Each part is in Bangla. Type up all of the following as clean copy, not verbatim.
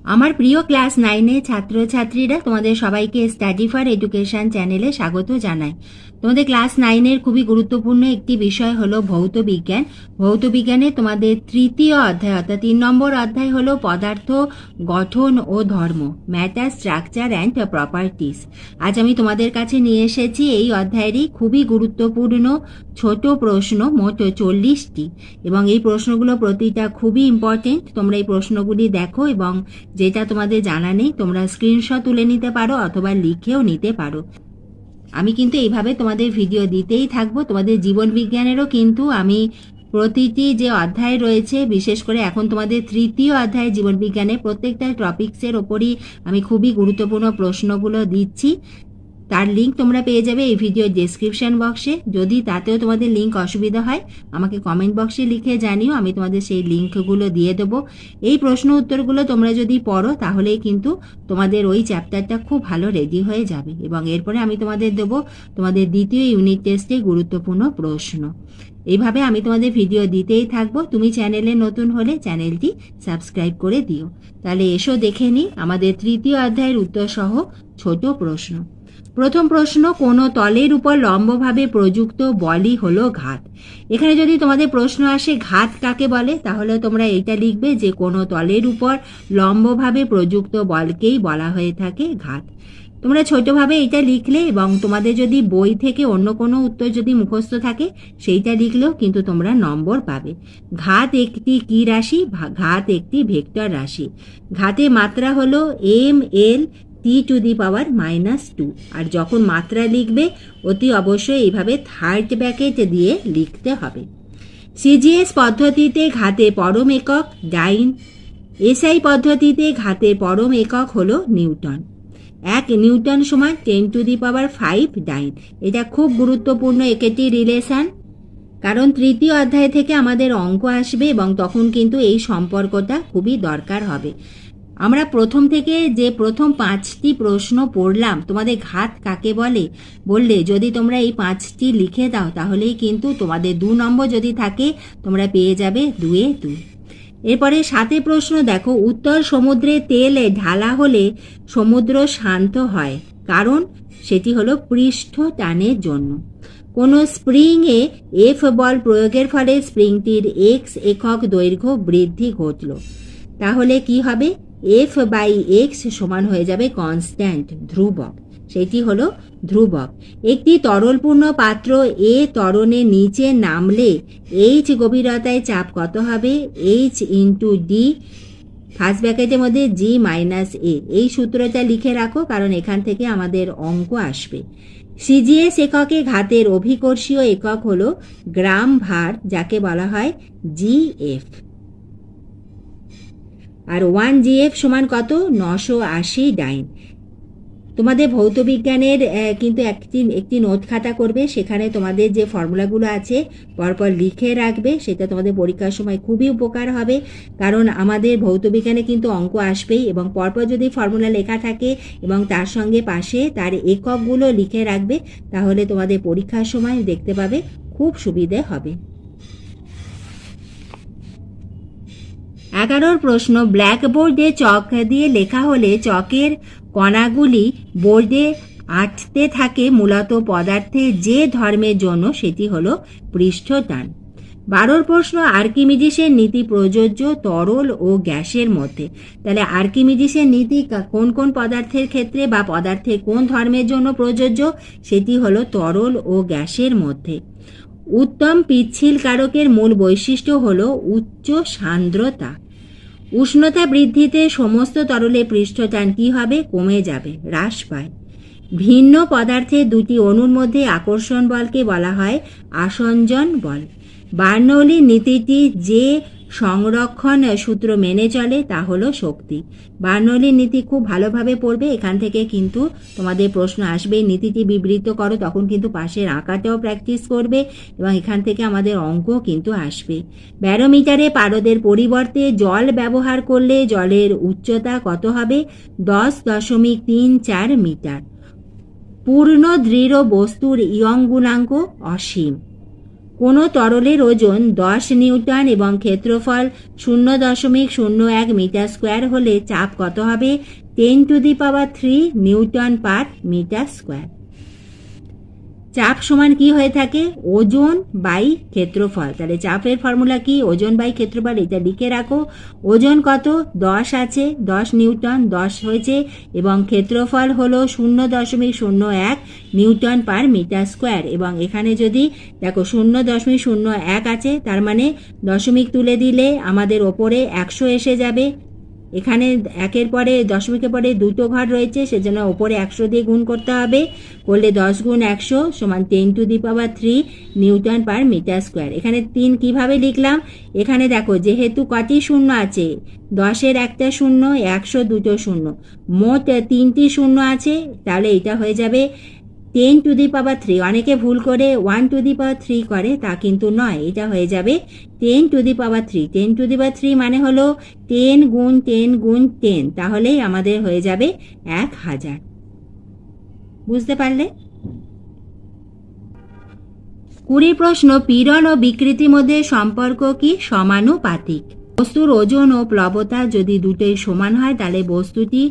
আমার প্রিয় ক্লাস 9-এর ছাত্রছাত্রীরা, তোমাদের সবাইকে স্টাডি ফর এডুকেশন চ্যানেলে স্বাগত জানাই। তোমাদের ক্লাস 9-এর খুবই গুরুত্বপূর্ণ একটি বিষয় হলো ভৌত বিজ্ঞান। ভৌত বিজ্ঞানে তোমাদের তৃতীয় অধ্যায় অর্থাৎ 3 নম্বর অধ্যায় হলো পদার্থ গঠন ও ধর্ম, ম্যাটার স্ট্রাকচার অ্যান্ড প্রপার্টিস। আজ আমি তোমাদের কাছে নিয়ে এসেছি এই অধ্যায়েরই খুবই গুরুত্বপূর্ণ ছোট প্রশ্ন, মোট 40টি, এবং এই প্রশ্নগুলো প্রতিটা খুবই ইম্পর্টেন্ট। তোমরা এই প্রশ্নগুলি দেখো এবং যেটা তোমাদের জানা নেই তোমরা স্ক্রিনশট তুলে নিতে পারো অথবা লিখেও নিতে পারো। আমি কিন্তু এইভাবে তোমাদের ভিডিও দিতেই থাকবো। তোমাদের জীবন বিজ্ঞানেরও কিন্তু আমি প্রতিটি যে অধ্যায় রয়েছে, বিশেষ করে এখন তোমাদের তৃতীয় অধ্যায় জীবন বিজ্ঞানে প্রত্যেকটা টপিক্সের ওপরই আমি খুবই গুরুত্বপূর্ণ প্রশ্নগুলো দিচ্ছি। তার লিঙ্ক তোমরা পেয়ে যাবে এই ভিডিওর ডেসক্রিপশন বক্সে। যদি তাতেও তোমাদের লিঙ্ক অসুবিধা হয় আমাকে কমেন্ট বক্সে লিখে জানিও, আমি তোমাদের সেই লিঙ্কগুলো দিয়ে দেবো। এই প্রশ্ন উত্তরগুলো তোমরা যদি পড়ো তাহলেই কিন্তু তোমাদের ওই চ্যাপ্টারটা খুব ভালো রেডি হয়ে যাবে, এবং এরপরে আমি তোমাদের দেবো তোমাদের দ্বিতীয় ইউনিট টেস্টে গুরুত্বপূর্ণ প্রশ্ন। এইভাবে আমি তোমাদের ভিডিও দিতেই থাকবো। তুমি চ্যানেলে নতুন হলে চ্যানেলটি সাবস্ক্রাইব করে দিও। তাহলে এসো দেখে নিই আমাদের তৃতীয় অধ্যায়ের উত্তর সহ ছোট প্রশ্ন। প্রথম প্রশ্ন, কোনো তলের উপর লম্বভাবে প্রযুক্ত বলই হলো ঘাত। এখানে যদি তোমাদের প্রশ্ন আসে ঘাত কাকে বলে, তাহলে তোমরা এইটা লিখবে যে কোনো তলের উপর লম্বভাবে প্রযুক্ত বলকেই বলা হয়ে থাকে ঘাত। তোমরা ছোটভাবে এটা লিখলে, এবং তোমাদের যদি বই থেকে অন্য কোনো উত্তর যদি মুখস্থ থাকে সেইটা লিখলেও কিন্তু তোমরা নম্বর পাবে। ঘাত একটি কি রাশি? ঘাত একটি ভেক্টর রাশি। ঘাতে মাত্রা হলো ml t⁻⁻²। আর যখন মাত্রা লিখবে অতি অবশ্যই এইভাবে থার্ড ব্র্যাকেট দিয়ে লিখতে হবে। সিজিএস পদ্ধতিতে ঘাতে পরম একক ডাইন। এসআই পদ্ধতিতে ঘাতের পরম একক হলো নিউটন। 1 নিউটন সমান 10⁵ ডাইন। এটা খুব গুরুত্বপূর্ণ একটি রিলেশন, কারণ তৃতীয় অধ্যায় থেকে আমাদের অঙ্ক আসবে এবং তখন কিন্তু এই সম্পর্কটা খুবই দরকার হবে। আমরা প্রথম থেকে যে প্রথম 5টি প্রশ্ন পড়লাম, তোমাদের ঘাত কাকে বললে যদি তোমরা এই 5টি লিখে দাও তাহলেই কিন্তু তোমাদের 2 নম্বর যদি থাকে তোমরা পেয়ে যাবে 2-এ 2। এরপরে 7 প্রশ্ন দেখো, উত্তর সমুদ্রে তেল ঢালা হলে সমুদ্র শান্ত হয়, কারণ সেটি হলো পৃষ্ঠ টানের জন্য। কোনো স্প্রিংয়ে এফ বল প্রয়োগের ফলে স্প্রিংটির এক্স একক দৈর্ঘ্য বৃদ্ধি ঘটল, তাহলে কি হবে? F/x সমান হয়ে যাবে কনস্ট্যান্ট, ধ্রুবক, সেটি হলো ধ্রুবক। একটি তরলপূর্ণ পাত্র এ ত্বরণের নিচে নামলে h গভীরতায় চাপ কত হবে? h × d ফার্স্ট ব্র্যাকেটের মধ্যে g-a। এই সূত্রটা লিখে রাখো, কারণ এখান থেকে আমাদের অঙ্ক আসবে। সিজিএস এককে ঘাতের অভিকর্ষীয় একক হলো গ্রাম ভার, যাকে বলা হয় gf। আর 1 gf সমান কত? 980 ডাইন। তোমাদের ভৌত বিজ্ঞানের কিন্তু একটি নোট খাতা করবে, সেখানে তোমাদের যে ফর্মুলাগুলো আছে পরপর লিখে রাখবে, সেটা তোমাদের পরীক্ষার সময় খুবই উপকার হবে। কারণ আমাদের ভৌত বিজ্ঞানে কিন্তু অঙ্ক আসবেই, এবং পরপর যদি ফর্মুলা লেখা থাকে এবং তার সঙ্গে পাশে তার এককগুলো লিখে রাখবে, তাহলে তোমাদের পরীক্ষার সময় দেখতে পাবে খুব সুবিধে হবে। 11 প্রশ্ন, ব্ল্যাকবোর্ডে চক দিয়ে লেখা হলে চকের কণাগুলি বোর্ডে আটতে থাকে মূলত পদার্থের যে ধর্মের জন্য, সেটি হলো পৃষ্ঠটান। 12 প্রশ্ন, আর্কিমিডিসের নীতি প্রযোজ্য তরল ও গ্যাসের মধ্যে। তাহলে আর্কিমিডিসের নীতি কোন কোন পদার্থের ক্ষেত্রে বা পদার্থের কোন ধর্মের জন্য প্রযোজ্য? সেটি হলো তরল ও গ্যাসের মধ্যে। উত্তম পিচ্ছিল কারকের মূল বৈশিষ্ট্য হলো উচ্চ সান্দ্রতা। উষ্ণতা বৃদ্ধিতে সমস্ত তরলের পৃষ্ঠটান কি হবে? কমে যাবে, হ্রাস পায়। ভিন্ন পদার্থের দুটি অণুর মধ্যে আকর্ষণ বলকে বলা হয় আসঞ্জন বল। বার্নৌলির নীতিটি যে সংরক্ষণ সূত্র মেনে চলে তা হলো শক্তি। বার্নৌলির নীতি খুব ভালোভাবে পড়বে, এখান থেকে কিন্তু তোমাদের প্রশ্ন আসবে। নীতিটি বিবৃত করো, তখন কিন্তু পাশের আঁকাটাও প্র্যাকটিস করবে এবং এখান থেকে আমাদের অঙ্ক কিন্তু আসবে। ব্যারোমিটারে পারদের পরিবর্তে জল ব্যবহার করলে জলের উচ্চতা কত হবে? 10.34 মিটার। পূর্ণ দৃঢ় বস্তুর ইয়ং গুণাঙ্ক অসীম। কোনো তরলের ওজন 10 নিউটন এবং ক্ষেত্রফল 0.01 মিটার স্কোয়ার হলে চাপ কত হবে? 10⁻³ নিউটন পার মিটার স্কোয়ার। চাপ সমান কি হয়ে থাকে? ওজন বাই ক্ষেত্রফল। তাহলে চাপের ফর্মুলা কি? ওজন বাই ক্ষেত্রফল। এটা লিখে রাখো। ওজন কত? 10 আছে, 10 নিউটন, 10 হয়েছে, এবং ক্ষেত্রফল হলো 0.01 নিউটন পার মিটার স্কোয়ার। এবং এখানে যদি দেখো 0.01 আছে, তার মানে দশমিক তুলে দিলে আমাদের ওপরে 100 এসে যাবে। এখানে একের পরে দশমিকের পরে দুটো ঘর রয়েছে, সেজন্য ওপরে 100 দিয়ে গুণ করতে হবে। করলে 10 গুণ 100 সমান 10⁻³ নিউটন পার মিটার স্কোয়ার। এখানে 3 কিভাবে লিখলাম? এখানে দেখো যেহেতু কটি শূন্য আছে, 10-এর একটা শূন্য, 100 দুটো শূন্য, মোট 3টি শূন্য আছে, তাহলে এটা হয়ে যাবে 10⁻³। অনেকে ভুল করে 1⁻³ করে, তা কিন্তু নয়, এটা হয়ে যাবে 10⁻³। 10⁻³ মানে হলো 10 গুণ 10 গুণ 10, তাহলেই আমাদের হয়ে যাবে 1000। বুঝতে পারলে? 20 প্রশ্ন, পীড়ন ও বিকৃতির মধ্যে সম্পর্ক কি? সমানুপাতিক। বস্তুর ওজন ও প্লবতা যদি দুটোই সমান হয়, তাহলে বস্তুটি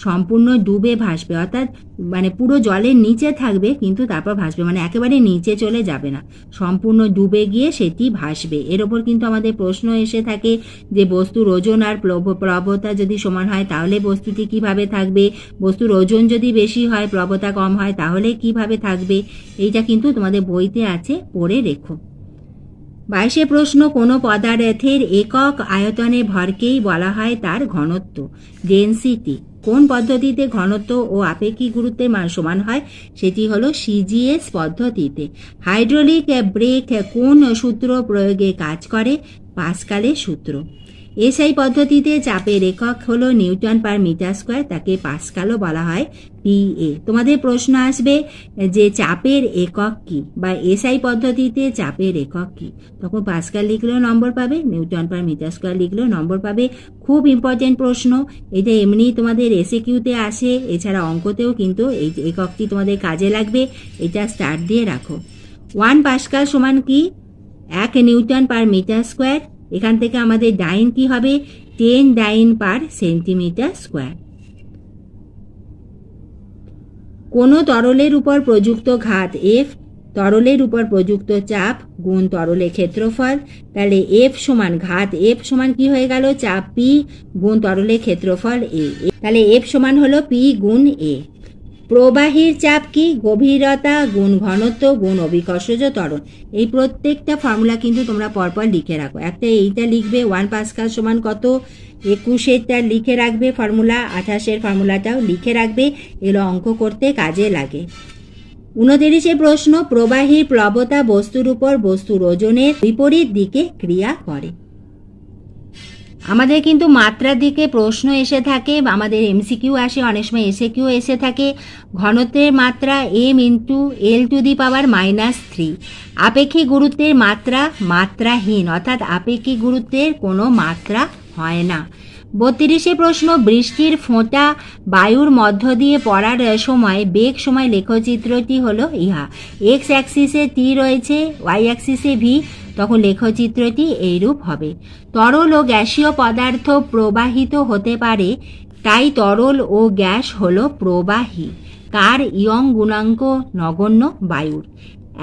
সম্পূর্ণ ডুবে ভাসবে, অর্থাৎ মানে পুরো জলের নিচে থাকবে, কিন্তু তারপর ভাসবে, মানে একেবারে নিচে চলে যাবে না, সম্পূর্ণ ডুবে গিয়ে সেটি ভাসবে। এর ওপর কিন্তু আমাদের প্রশ্ন এসে থাকে যে বস্তুর ওজন আর প্লবতা যদি সমান হয় তাহলে বস্তুটি কিভাবে থাকবে, বস্তুর ওজন যদি বেশি হয় প্লবতা কম হয় তাহলে কিভাবে থাকবে। এইটা কিন্তু তোমাদের বইতে আছে, পড়ে রেখো। 22 প্রশ্ন, কোনো পদার্থের একক আয়তনে ভরকেই বলা হয় তার ঘনত্ব, ডেনসিটি। কোন পদ্ধতিতে ঘনত্ব ও আপেক্ষিক গুরুত্বের মান সমান হয়? সেটি হলো সিজিএস পদ্ধতিতে। হাইড্রোলিক ব্রেক কোন সূত্র প্রয়োগে কাজ করে? পাস্কালের সূত্র। এসআই পদ্ধতিতে চাপের একক হলো নিউটন পার মিটার স্কোয়ার, তাকে পাস্কালও বলা হয়, পিএ। তোমাদের প্রশ্ন আসবে যে চাপের একক কি, বা এসআই পদ্ধতিতে চাপের একক কি? তখন পাস্কাল লিখলেও নম্বর পাবে, নিউটন পার মিটার স্কোয়ার লিখলেও নম্বর পাবে। খুব ইম্পর্টেন্ট প্রশ্ন এটা, এমনি তোমাদের এসএকিউতে আসে, এছাড়া অঙ্কতেও কিন্তু এই এককটি তোমাদের কাজে লাগবে, এটা স্টার্ট দিয়ে রাখো। 1 পাস্কাল সমান কি? 1 নিউটন পার মিটার স্কোয়ার। এখান থেকে আমাদের ডাইন কি হবে? 10 ডাইন পার সেন্টিমিটার স্কোয়ার। কোনো তরলের উপর প্রযুক্ত ঘাত এফ, তরলের উপর প্রযুক্ত চাপ গুণ তরলের ক্ষেত্রফল, তাহলে এফ সমান ঘাত এফ সমান কি হয়ে গেল? চাপ পি গুণ তরলের ক্ষেত্রফল এ, তাহলে এফ সমান হলো পি গুণ এ। প্রবাহীর চাপ কি? গভীরতা গুণ ঘনত্ব গুণ অভিকর্ষজ ত্বরণ। এই প্রত্যেকটা ফর্মুলা কিন্তু তোমরা পরপর লিখে রাখো। একটা এইটা লিখবে 1 পাস্কাল সমান কত, 21-এরটা লিখে রাখবে ফর্মুলা, 28-এর ফর্মুলাটাও লিখে রাখবে, এগুলো অঙ্ক করতে কাজে লাগে। 29 প্রশ্ন, প্রবাহীর প্লবতা বস্তুর উপর বস্তুর ওজনের বিপরীত দিকে ক্রিয়া করে। আমাদের কিন্তু মাত্রার দিকে প্রশ্ন এসে থাকে, আমাদের এমসিকিউ আসে, অনেক সময় এসএকিউ এসে থাকে। ঘনত্বের মাত্রা m × L⁻⁻3। আপেক্ষিক গুরুত্বের মাত্রা মাত্রাহীন, অর্থাৎ আপেক্ষিক গুরুত্বের কোনো মাত্রা হয় না। 32 প্রশ্ন, বৃষ্টির ফোঁটা বায়ুর মধ্য দিয়ে পড়ার সময় বেগ সময় লেখচিত্রটি হলো ইহা। এক্স অ্যাক্সিসে টি রয়েছে, ওয়াই অ্যাক্সিসে ভি, তখন লেখচিত্রটি এইরূপ হবে। তরল ও গ্যাসীয় পদার্থ প্রবাহিত হতে পারে, তাই তরল ও গ্যাস হলো প্রবাহী। কার ইয়ং গুণাঙ্ক নগণ্য? বায়ুর।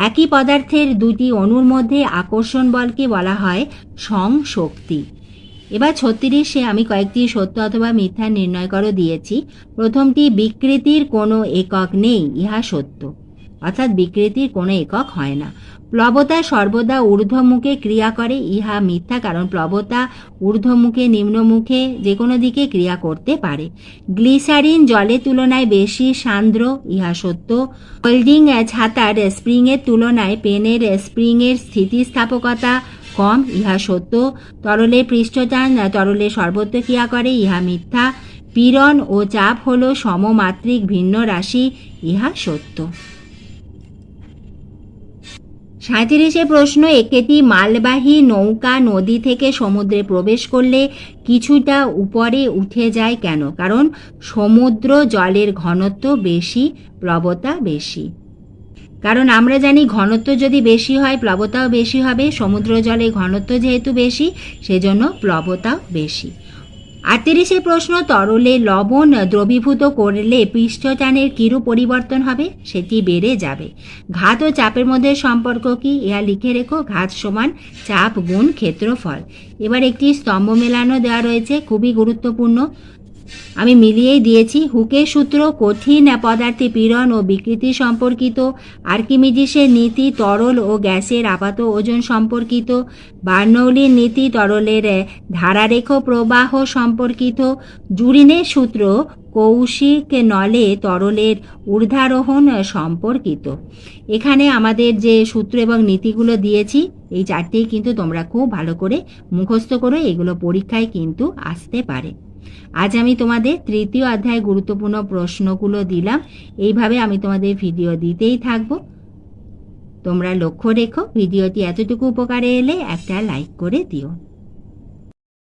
একই পদার্থের দুটি অণুর মধ্যে আকর্ষণ বলকে বলা হয় সংশক্তি। এবার 36-এ আমি কয়েকটি সত্য অথবা মিথ্যা নির্ণয় করো দিয়েছি। প্রথমটি, বিকৃতির কোনো একক নেই, ইহা সত্য, অর্থাৎ বিকৃতির কোনো একক হয় না। প্লবতা সর্বদা ঊর্ধ্বমুখে ক্রিয়া করে, ইহা মিথ্যা, কারণ প্লবতা ঊর্ধ্বমুখে নিম্নমুখে যে কোনো দিকে ক্রিয়া করতে পারে। গ্লিসারিন জলের তুলনায় বেশি সান্দ্র, ইহা সত্য। হোল্ডিং ছাতার স্প্রিংয়ের তুলনায় পেনের স্প্রিংয়ের স্থিতিস্থাপকতা কম, ইহা সত্য। তরলের পৃষ্ঠটান তরলের সর্বত্র ক্রিয়া করে, ইহা মিথ্যা। পীড়ন ও চাপ হল সমমাত্রিক ভিন্ন রাশি, ইহা সত্য। 37 প্রশ্ন, একটি মালবাহী নৌকা নদী থেকে সমুদ্রে প্রবেশ করলে কিছুটা উপরে উঠে যায় কেন? কারণ সমুদ্র জলের ঘনত্ব বেশি, প্লবতা বেশি। কারণ আমরা জানি ঘনত্ব যদি বেশি হয় প্লবতাও বেশি হবে। সমুদ্র জলে ঘনত্ব যেহেতু বেশি, সেজন্য প্লবতাও বেশি। 38 প্রশ্ন, তরলে লবণ দ্রবীভূত করলে পৃষ্ঠটানের কিরূপ পরিবর্তন হবে? সেটি বেড়ে যাবে। ঘাত ও চাপের মধ্যে সম্পর্ক কি? ইহা লিখে রেখো। ঘাত সমান চাপ গুণ ক্ষেত্রফল। এবার একটি স্তম্ভ মেলানো দেওয়া রয়েছে, খুবই গুরুত্বপূর্ণ, আমি মিলিয়েই দিয়েছি। হুকের সূত্র কঠিন পদার্থে পীড়ন ও বিকৃতি সম্পর্কিত। আর্কিমিডিসের নীতি তরল ও গ্যাসের আপাত ওজন সম্পর্কিত। বার্নৌলির নীতি তরলের ধারারেখ প্রবাহ সম্পর্কিত। জুরিনের সূত্র কৌশিক নলে তরলের ঊর্ধ্বারোহণ সম্পর্কিত। এখানে আমাদের যে সূত্র এবং নীতিগুলো দিয়েছি, এই চারটেই কিন্তু তোমরা খুব ভালো করে মুখস্থ করো, এগুলো পরীক্ষায় কিন্তু আসতে পারে। আজ আমি তোমাদের তৃতীয় অধ্যায় গুরুত্বপূর্ণ প্রশ্নগুলো দিলাম। এইভাবে আমি তোমাদের ভিডিও দিতেই থাকবো। তোমরা লক্ষ্য রেখো, ভিডিওটি এতটুকু উপকারে এলে একটা লাইক করে দিও।